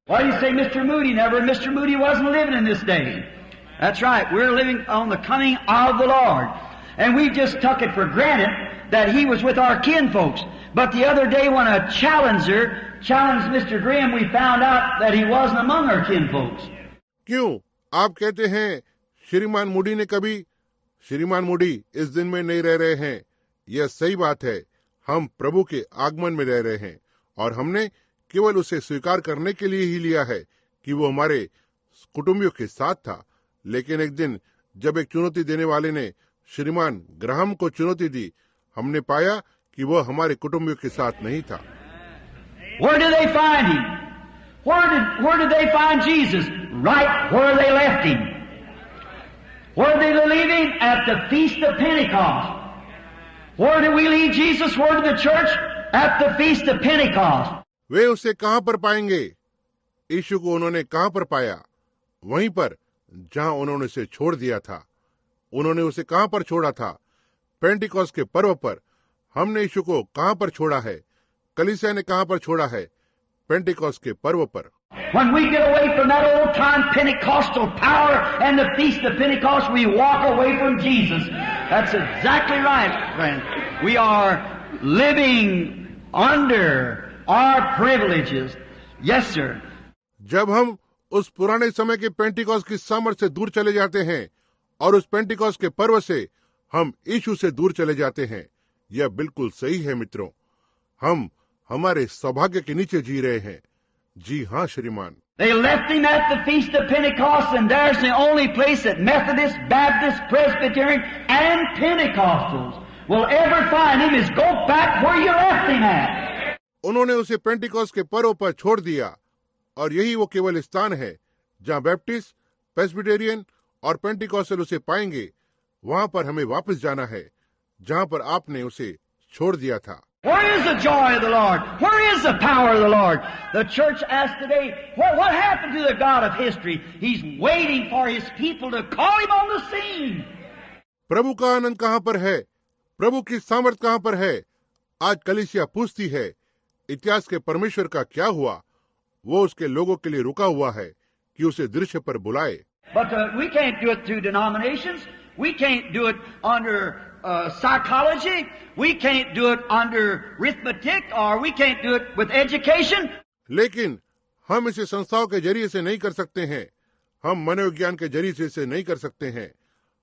Why do you say Mr. Moody never? Mr. Moody wasn't living in this day. That's right. We're living on the coming of the Lord. And we just took it for granted that He was with our kinfolks. But the other day when a challenger challenged Mr. Graham, we found out that he wasn't among our kinfolks. क्यों आप कहते हैं श्रीमान Moody ने कभी? श्रीमान Moody इस दिन में नहीं रह रहे हैं। यह सही बात है। हम प्रभु के आगमन में रह रहे हैं और हमने केवल उसे स्वीकार करने के लिए ही लिया है कि वो हमारे कुटुंबियों के साथ था। लेकिन एक दिन जब एक चुनौती देने वाले ने श्रीमान ग्राहम को चुनौती दी, हमने पाया कि वह हमारे कुटुंबियों के साथ नहीं था। Where did they find him? Where did they find Jesus? Right where they left him. Where did they leave him? At the Feast of Pentecost. Where did we leave Jesus? Where did the church? At the Feast of Pentecost. वे उसे कहां पर पाएंगे? यीशु को उन्होंने कहां पर पाया? वहीं पर जहां उन्होंने उसे छोड़ दिया था। उन्होंने उसे कहां पर छोड़ा था? पेंटिकॉस्ट के पर्व पर। हमने यीशु को कहां पर छोड़ा है? कलीसिया ने कहां पर छोड़ा है? पेंटिकॉस्ट के पर्व पर। When we get away from that old time Pentecostal power and the Feast of Pentecost, we walk away from Jesus. That's exactly right, friend. We are living under our privileges. Yes, sir. जब हम उस पुराने समय के Pentecost की सामर्थ से दूर चले जाते हैं और उस पेंटिकॉस्ट के पर्व से हम यीशु से दूर चले जाते हैं, यह बिल्कुल सही है मित्रों। हम हमारे सौभाग्य के नीचे जी रहे हैं। जी हाँ श्रीमान। They left him at the Feast of Pentecost, and there's the only place that Methodists, Baptists, Presbyterian, and Pentecostals will ever find him is go back where you left him at. उन्होंने उसे Pentecost के पर्व पर छोड़ दिया और यही वो केवल स्थान है जहाँ बैप्टिस्ट, प्रेस्बिटेरियन और पेंटिकॉस्टल उसे पाएंगे। वहाँ पर हमें वापस जाना है जहाँ पर आपने उसे छोड़ दिया था। Where is the joy of the Lord? Where is the power of the Lord? The church asks today, what happened to the God of history? He's waiting for His people to call Him on the scene. प्रभु का आनंद कहाँ पर है? प्रभु की सामर्थ कहाँ पर है? आज कलीसिया पूछती है, इतिहास के परमेश्वर का क्या हुआ? वो उसके लोगों के लिए रुका हुआ है कि उसे दृश्य पर बुलाए। But we can't do it through denominations. We can't do it under psychology. We can't do it under arithmetic, or we can't do it with education. लेकिन हम इसे संस्थाओं के जरिए से नहीं कर सकते हैं। हम मनोविज्ञान के जरिए से इसे नहीं कर सकते हैं।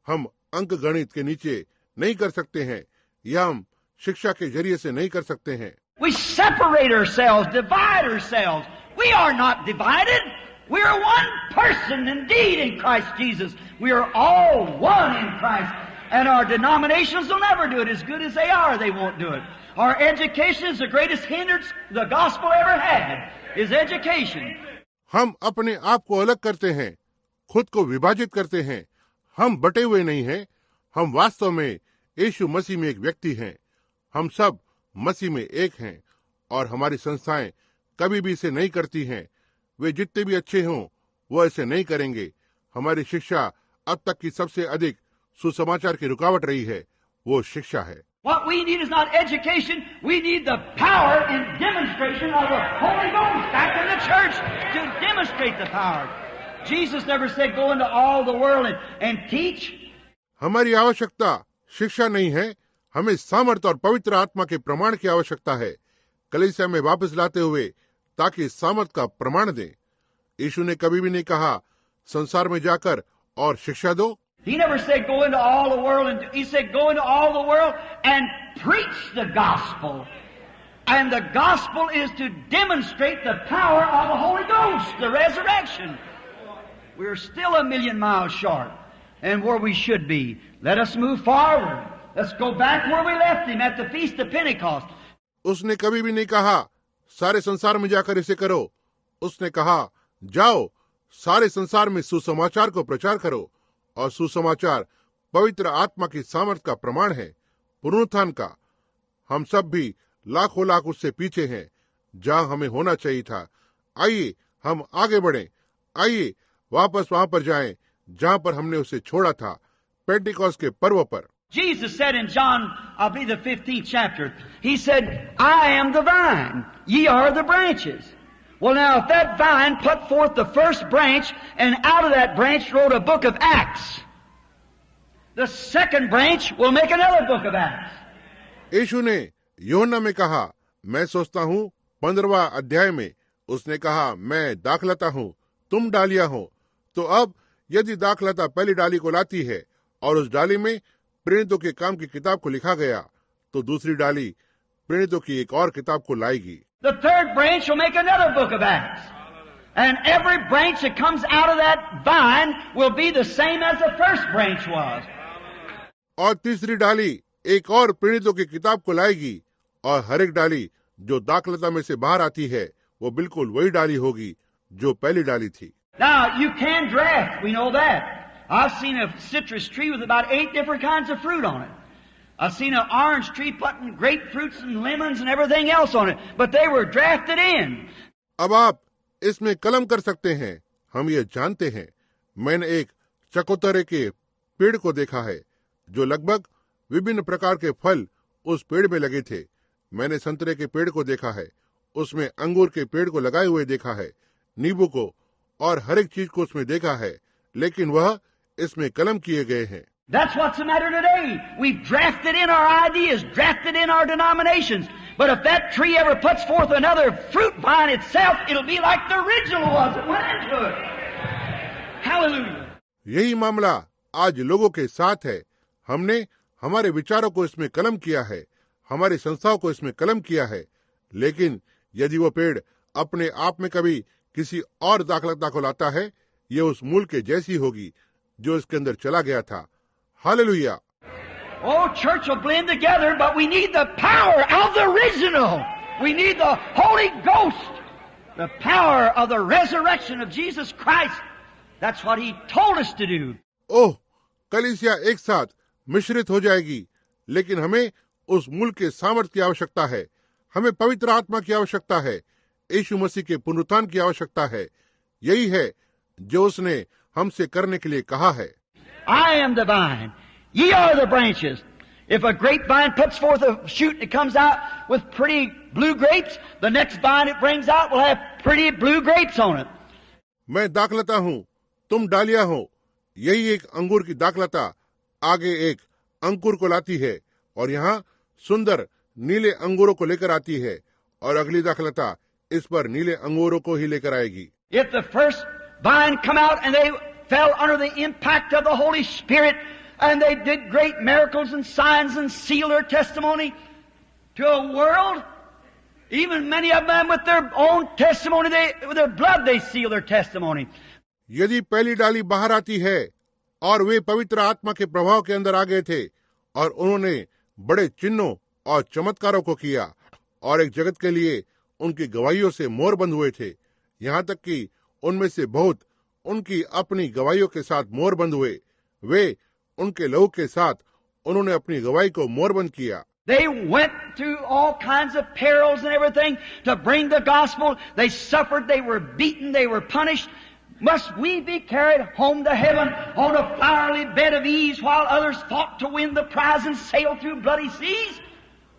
हम अंक गणित के नीचे नहीं कर सकते हैं या हम शिक्षा के जरिए से नहीं कर सकते हैं। We separate ourselves, divide ourselves. We are not divided. We are one person indeed in Christ Jesus. We are all one in Christ. And our denominations will never do it. As good as they are, they won't do it. Our education is the greatest hindrance the gospel ever had, is education. हम अपने आप को अलग करते हैं, खुद को विभाजित करते हैं। हम बटे हुए नहीं हैं। हम वास्तव में यीशु मसीह में एक व्यक्ति हैं। हम सब मसीह में एक हैं और हमारी संस्थाएं कभी भी इसे नहीं करती हैं। वे जितने भी अच्छे हों, वो ऐसे नहीं करेंगे। हमारी शिक्षा अब तक की सबसे अधिक सुसमाचार की रुकावट रही है, वो शिक्षा है। What we need is not education. We need the power and demonstration of the Holy Ghost back in the church to demonstrate the power. Jesus never said go into all the world and teach. हमारी आवश्यकता शिक्षा नहीं है, हमें सामर्थ और पवित्र आत्मा के प्रमाण की आवश्यकता है, कलीसिया में वापस लाते हुए, ताकि सामर्थ का प्रमाण दें। यीशु ने कभी भी नहीं कहा संसार में जाकर और शिक्षा दो। He never said go into all the world, and He said go into all the world and preach the gospel. And the gospel is to demonstrate the power of the Holy Ghost, the resurrection. We're still a million miles short and where we should be. Let us move forward. Let's go back where we left Him at the Feast of Pentecost. उसने कभी भी नहीं कहा सारे संसार में जाकर इसे करो। उसने कहा जाओ सारे संसार में सुसमाचार को प्रचार करो, और सुसमाचार पवित्र आत्मा की सामर्थ का प्रमाण है, पुनरुत्थान का। हम सब भी लाखों लाख उससे पीछे हैं जहां हमें होना चाहिए था। आइए हम आगे बढ़ें, आइए वापस वहां पर जाएं जहां पर हमने उसे छोड़ा था, पेंटिकॉस्ट के पर्व पर। Jesus said in John, I believe the 15th chapter, He said, I am the vine, ye are the branches. Well, now, if that vine put forth the first branch, and out of that branch wrote a book of Acts, the second branch will make another book of Acts. यीशु ने यूहन्ना में कहा, मैं सोचता हूँ 15वां अध्याय में उसने कहा, मैं दाखलता हूँ, तुम डालियां हो। तो अब यदि दाखलता पहली डाली को लाती है और उस डाली में प्रेरितों के काम की किताब को लिखा गया, तो दूसरी डाली प्रेरितों की एक और किताब को लाएगी। The third branch will make another book of Acts. And every branch that comes out of that vine will be the same as the first branch was. और तीसरी डाली एक और प्रेरितों की किताब को लाएगी, और हर एक डाली जो दाखलता में से बाहर आती है वो बिल्कुल वही डाली होगी जो पहली डाली थी। Now, you can draft, we know that. I've seen a citrus tree with about 8 different kinds of fruit on it. I've seen an orange tree putting grapefruits and lemons and everything else on it, but they were drafted in. अब आप इसमें कलम कर सकते हैं, हम ये जानते हैं। मैंने एक चकोतरे के पेड़ को देखा है जो लगभग विभिन्न प्रकार के फल उस पेड़ में लगे थे। मैंने संतरे के पेड़ को देखा है, उसमें अंगूर के पेड़ को लगाए हुए देखा है, नींबू को, और हर एक चीज को उसमें देखा है, लेकिन वह इसमें कलम किए गए हैं। That's what's the matter today. We've drafted in our ideas, drafted in our denominations. But if that tree ever puts forth another fruit vine itself, it'll be like the original was that went into it. Hallelujah. यही मामला आज लोगों के साथ है। हमने हमारे विचारों को इसमें कलम किया है, हमारी संस्थाओं को इसमें कलम किया है, लेकिन यदि वो पेड़ अपने आप में कभी किसी और दाखलता को लाता है, ये उस मूल के जैसी होगी जो इसके अंदर चला गया था। Hallelujah. Oh, church will blend together, but we need the power of the original. We need the Holy Ghost, the power of the resurrection of Jesus Christ. That's what He told us to do. ओह, कलीसिया एक साथ मिश्रित हो जाएगी, लेकिन हमें उस मूल के सामर्थ्य की आवश्यकता है। हमें पवित्र आत्मा की आवश्यकता है, यीशु मसीह के पुनरुत्थान की आवश्यकता है। यही है जो उसने हमसे करने के लिए कहा है। I am the vine, ye are the branches. If a grapevine puts forth a shoot and it comes out with pretty blue grapes, the next vine it brings out will have pretty blue grapes on it. मैं दाखलता हूँ, तुम डालियां हो। यही एक अंगूर की दाखलता आगे एक अंकुर को लाती है और यहाँ सुंदर नीले अंगूरों को लेकर आती है, और अगली दाखलता इस पर नीले अंगूरों को ही लेकर आएगी। If the first vine come out and they fell under the impact of the Holy Spirit and they did great miracles and signs and sealed their testimony to a world, even many of them with their own testimony, with their blood they seal their testimony. यदि पहली डाली बाहर आती है और वे पवित्र आत्मा के प्रभाव के अंदर आ गए थे और उन्होंने बड़े चिन्हों और चमत्कारों को किया और एक जगत के लिए उनकी गवाहियों से मोहर बंद हुए थे, यहाँ तक कि उनमें से बहुत उनकी अपनी गवाहियों के साथ मोहर बंद हुए, वे उनके लहू के साथ उन्होंने अपनी गवाही को मोहरबंद किया। They went through all kinds of perils and everything to bring the gospel. They suffered, they were beaten, they were punished. Must we be carried home to heaven on a flowery bed of ease while others fought to win the prize and sail through bloody seas?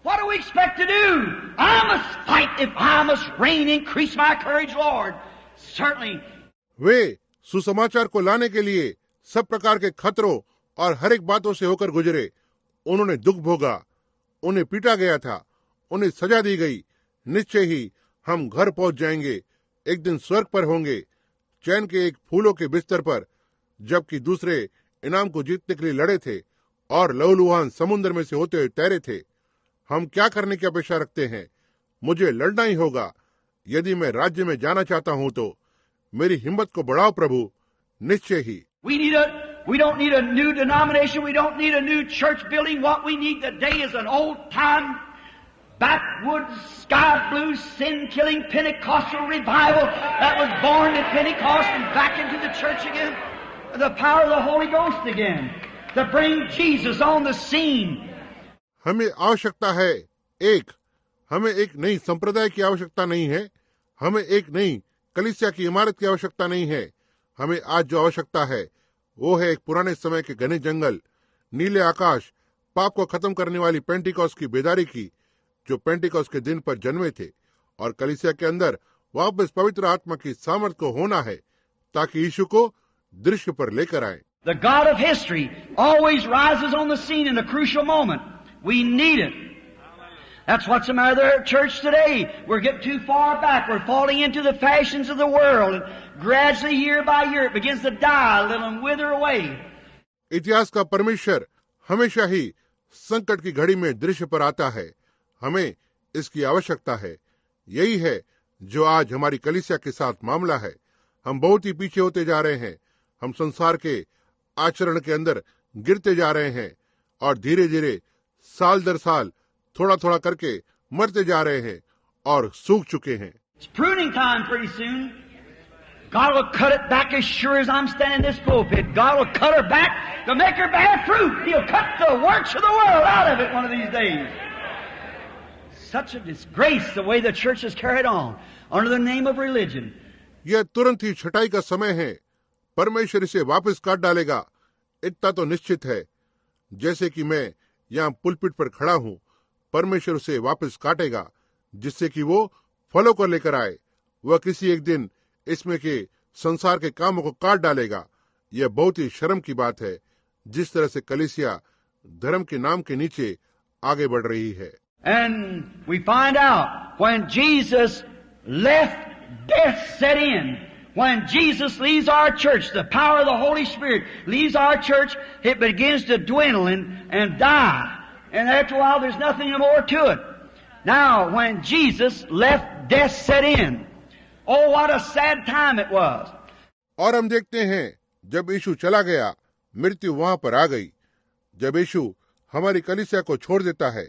What do we expect to do? I must fight if I must reign. Increase my courage, Lord. Certainly. वे सुसमाचार को लाने के लिए सब प्रकार के खतरों और हर एक बातों से होकर गुजरे। उन्होंने दुख भोगा, उन्हें पीटा गया था, उन्हें सजा दी गई। निश्चय ही हम घर पहुंच जाएंगे, एक दिन स्वर्ग पर होंगे, चैन के एक फूलों के बिस्तर पर, जबकि दूसरे इनाम को जीतने के लिए लड़े थे और लहूलुहान समुद्र में से होते हुए तैरे थे। हम क्या करने की अपेक्षा रखते हैं? मुझे लड़ना ही होगा। यदि मैं राज्य में जाना चाहता हूं तो मेरी हिम्मत को बढ़ाओ प्रभु, निश्चय ही। We don't need a new denomination. We don't need a new church building. What we need today is an old-time, backwoods, sky blue, sin-killing Pentecostal revival that was born at Pentecost and back into the church again. The power of the Holy Ghost again to bring Jesus on the scene. हमें आवश्यकता है हमें एक नई संप्रदाय की आवश्यकता नहीं है। हमें एक नई कलीसिया की इमारत की आवश्यकता नहीं है। हमें आज जो आवश्यकता है वो है एक पुराने समय के घने जंगल, नीले आकाश, पाप को खत्म करने वाली पेंटिकॉस्ट की बेदारी की, जो पेंटिकॉस्ट के दिन पर जन्मे थे और कलीसिया के अंदर वापस पवित्र आत्मा की सामर्थ को होना है ताकि यीशु को दृश्य पर लेकर आए। The God of history always rises on the scene in a crucial moment. We need it. That's what's the matter with our church today. We're getting too far back. We're falling into the fashions of the world. And gradually, year by year, it begins to die a little and wither away. इतिहास का परमेश्वर हमेशा ही संकट की घड़ी में दृश्य पर आता है। हमें इसकी आवश्यकता है। यही है जो आज हमारी कलीसिया के साथ मामला है। हम बहुत ही पीछे होते जा रहे हैं। हम संसार के आचरण के अंदर गिरते जा रहे हैं और धीरे धीरे साल दर साल थोड़ा थोड़ा करके मरते जा रहे हैं और सूख चुके हैं। It's pruning time pretty soon. God will cut it back as sure as I'm standing in this pulpit. God will cut her back to make her bear fruit. He'll cut the works of the world out of it one of these days. Such a disgrace the way the church is carried on under the name of religion. यह तुरंत ही छटाई का समय है। परमेश्वर इसे वापस काट डालेगा, इतना तो निश्चित है। जैसे कि मैं यहाँ पुलपिट पर खड़ा हूँ, परमेश्वर उसे वापस काटेगा जिससे कि वो फलों को लेकर आए। वह किसी एक दिन इसमें के संसार के कामों को काट डालेगा। यह बहुत ही शर्म की बात है जिस तरह से कलीसिया धर्म के नाम के नीचे आगे बढ़ रही है। And we find out when Jesus left, death set in. When Jesus leaves our church, the power of the Holy Spirit leaves our church, it begins to dwindle and die. And after a while, there's nothing more to it. Now, when Jesus left, death set in. Oh, what a sad time it was. और हम देखते हैं जब यीशु चला गया, मृत्यु वहां पर आ गई। जब यीशु हमारी कलीसिया को छोड़ देता है,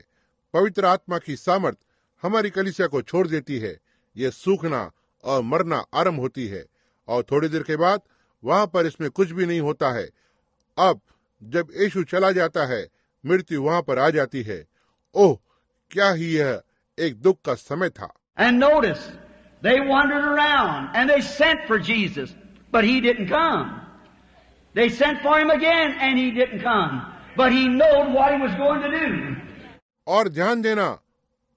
पवित्र आत्मा की सामर्थ हमारी कलीसिया को छोड़ देती है। यह सूखना और मरना आरंभ होती है और थोड़ी देर के बाद वहां पर इसमें कुछ भी नहीं होता है। अब जब यीशु चला जाता है, मृत्यु वहां पर आ जाती है। ओह, क्या ही यह एक दुख का समय था। And notice, they wandered around and they sent for Jesus, but he didn't come. They sent for him again and he didn't come, but he knew what he was going to do. और ध्यान देना,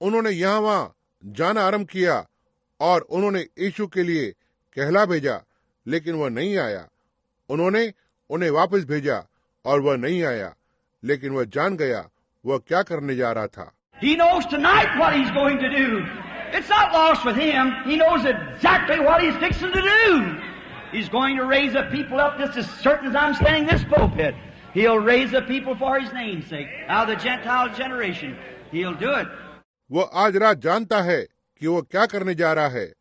उन्होंने यहाँ वहां जाना आरंभ किया और उन्होंने यीशु के लिए कहला भेजा, लेकिन वह नहीं आया। उन्होंने उन्हें वापस भेजा और वह नहीं आया, लेकिन वह जान गया वह क्या करने जा रहा था। He knows tonight what he's going to do. It's not lost with him. He knows exactly what he's fixing to do. He's going to raise the people up just as certain as I'm standing in this pulpit. He'll raise the people for his name's sake. Out of the Gentile generation. He'll do it. वह आज रात जानता है कि वह क्या करने जा रहा है।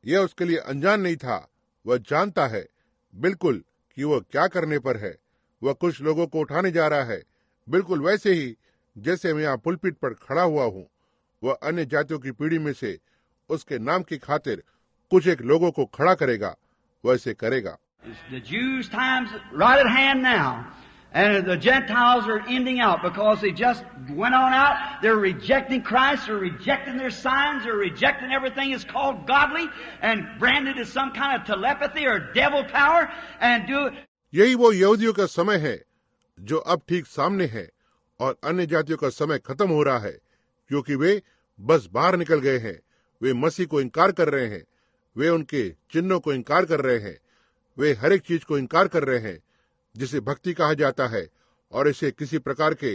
यह उसके लिए अनजान नहीं था। वह जानता है बिल्कुल कि वह क्या करने पर है। वह कुछ लोगों को उठाने जा रहा है, बिल्कुल वैसे ही जैसे मैं यहाँ पुलपिट पर खड़ा हुआ हूँ। वह अन्य जातियों की पीढ़ी में से उसके नाम की खातिर कुछ एक लोगों को खड़ा करेगा। वह इसे करेगा। The Jews' time's right at hand now. And the Gentiles are ending out because they just went on out. They're rejecting Christ, they're rejecting their signs, they're rejecting everything that's called godly and branded as some kind of telepathy or devil power and do it. यही वो यहूदियों का समय है जो अब ठीक सामने है और अन्य जातियों का समय खत्म हो रहा है क्योंकि वे बस बाहर निकल गए हैं। वे मसीह को इनकार कर रहे हैं, वे उनके चिन्हों को इनकार कर रहे हैं, वे हर एक चीज को इनकार कर रहे हैं जिसे भक्ति कहा जाता है और इसे किसी प्रकार के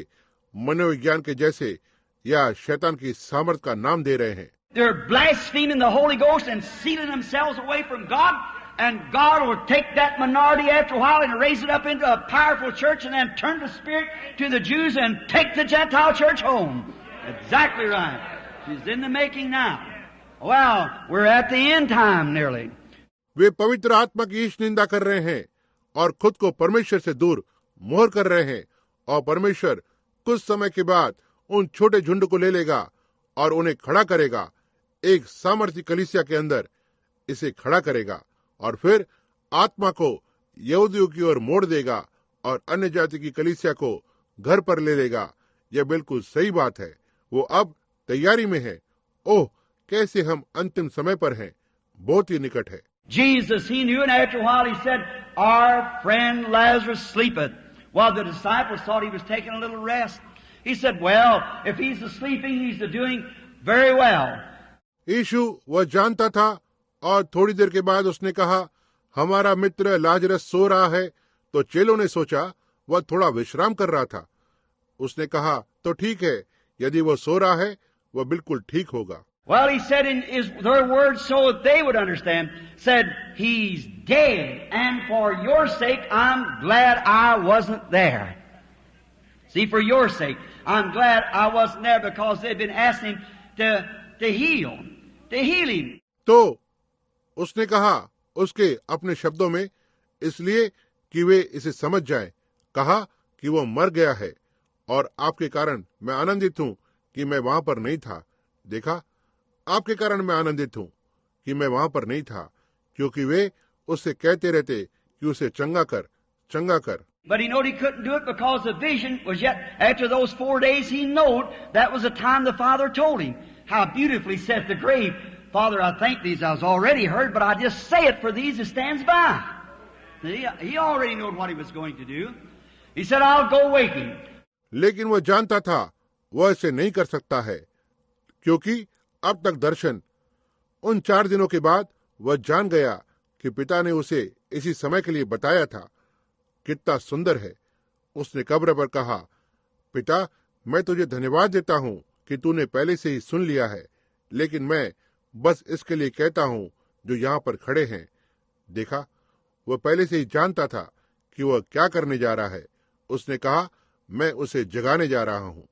मनोविज्ञान के जैसे या शैतान की सामर्थ का नाम दे रहे हैं। They're blaspheming the Holy Ghost and sealing themselves away from God, and God will take that minority after a while and raise it up into a powerful church and then turn the Spirit to the Jews and take the Gentile church home. Exactly right. She's in the making now. Well, we're at the end time nearly. वे पवित्र आत्मा की ईश निंदा कर रहे हैं और खुद को परमेश्वर से दूर मोहर कर रहे हैं और परमेश्वर कुछ समय के बाद उन छोटे झुंड को ले लेगा और उन्हें खड़ा करेगा। एक सामर्थ्य कलीसिया के अंदर इसे खड़ा करेगा और फिर आत्मा को यहूदियों की ओर मोड़ देगा और अन्य जाति की कलीसिया को घर पर ले लेगा। यह बिल्कुल सही बात है। वो अब तैयारी में है। ओह, कैसे हम अंतिम समय पर हैं, बहुत ही निकट है। Jesus, he knew, and after a while he said, our friend Lazarus sleepeth. Well, the disciples thought he was taking a little rest. He said, well, if he's sleeping, he's doing very well. यीशु वह जानता था और थोड़ी देर के बाद उसने कहा, हमारा मित्र लाजरस सो रहा है। तो चेलों ने सोचा वह थोड़ा विश्राम कर रहा था। उसने कहा, तो ठीक है, यदि वो सो रहा है वह बिल्कुल ठीक होगा। Well, he said in their words so they would understand, said, he's dead, and for your sake, I'm glad I wasn't there. See, for your sake, I'm glad I wasn't there because they've been asking him to heal him. तो उसने कहा, उसके अपने शब्दों में, इसलिए कि वे इसे समझ जाएं, कहा कि वो मर गया है और आपके कारण मैं आनंदित हूं कि मैं वहां पर नहीं था। देखा, आपके कारण मैं आनंदित हूं कि मैं वहां पर नहीं था, क्योंकि वे उससे कहते रहते कि उसे चंगा कर, चंगा कर। But he knew he couldn't do it because the vision was yet, after those 4 days, he knew that was the time the Father told him. How beautifully saith the grave, Father, I thank these I was already heard, but I just say it for these that stands by. He already knew what he was going to do. He said, I'll go wake him. लेकिन वह जानता था वह इसे नहीं कर सकता है, क्योंकि अब तक दर्शन, उन 4 दिनों के बाद वह जान गया कि पिता ने उसे इसी समय के लिए बताया था। कितना सुंदर है। उसने कब्र पर कहा, पिता, मैं तुझे धन्यवाद देता हूं कि तूने पहले से ही सुन लिया है, लेकिन मैं बस इसके लिए कहता हूं जो यहां पर खड़े हैं। देखा, वह पहले से ही जानता था कि वह क्या करने जा रहा है। उसने कहा, मैं उसे जगाने जा रहा हूं।